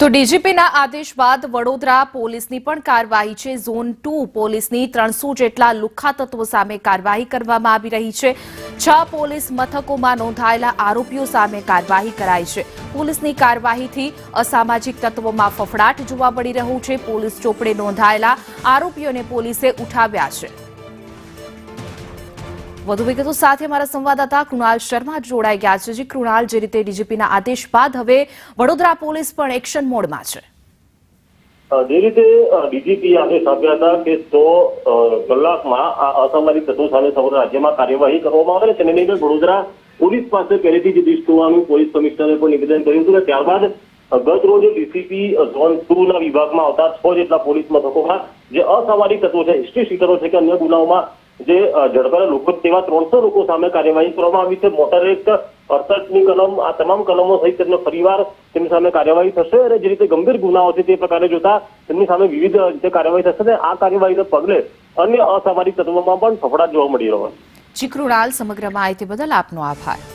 તો ડીજીપીના આદેશ બાદ વડોદરા પોલીસની પણ કાર્યવાહી છે। ઝોન 2 પોલીસની 300 જેટલા લુખ્ખા તત્વો સામે કાર્યવાહી કરવામાં આવી રહી છે। 6 પોલીસ મથકોમાં નોંધાયેલા આરોપીઓ સામે કાર્યવાહી કરાઈ છે। પોલીસની કાર્યવાહીથી અસામાજિક તત્વોમાં ફફડાટ જોવા મળી રહ્યો છે। પોલીસ ચોપડે નોંધાયેલા આરોપીઓને પોલીસે ઉઠાવ્યા છે। વધુ વિગતો સાથે અમારા સંવાદદાતા કૃણાલ શર્મા જોડાઈ ગયા છે। જે કૃણાલ, જે રીતે ડીજીપીના આદેશ બાદ હવે વડોદરા પોલીસ પણ એક્શન મોડમાં છે। જે રીતે ડીજીપીએ આદેશ આપ્યા હતા કે 100 કલાકમાં આ અસામાજિક તત્વો સામે સમગ્ર રાજ્યમાં કાર્યવાહી કરવામાં આવે, તેને લઈને વડોદરા પોલીસ પાસે પહેલેથી જ લિસ્ટ હોવાનું પોલીસ કમિશનરે પણ નિવેદન કર્યું હતું। ત્યારબાદ ગત રોજ ડીસીપી ઝોન 2 ના વિભાગમાં આવતા 6 જેટલા પોલીસ મથકોમાં જે અસામાજિક તત્વો છે, હિસ્ટ્રી શીટરો છે કે અન્ય ગુનાઓમાં જે ઝડપાયેલા લોકો તેવા 300 લોકો સામે કાર્યવાહી કરવામાં આવી છે। મોટર એક્ટ 68ની કલમ, આ તમામ કલમો સહિત તેમને ફરીવાર તેમની સામે કાર્યવાહી થશે અને જે રીતે ગંભીર ગુનાઓ છે તે પ્રકારે જોતા તેમની સામે વિવિધ રીતે કાર્યવાહી થશે અને આ કાર્યવાહીના પગલે અન્ય અસામાજિક તત્વોમાં પણ ફફડાટ જોવા મળી રહ્યો છે। જી કૃણાલ, સમગ્ર માહિતી બદલ આપનો આભાર।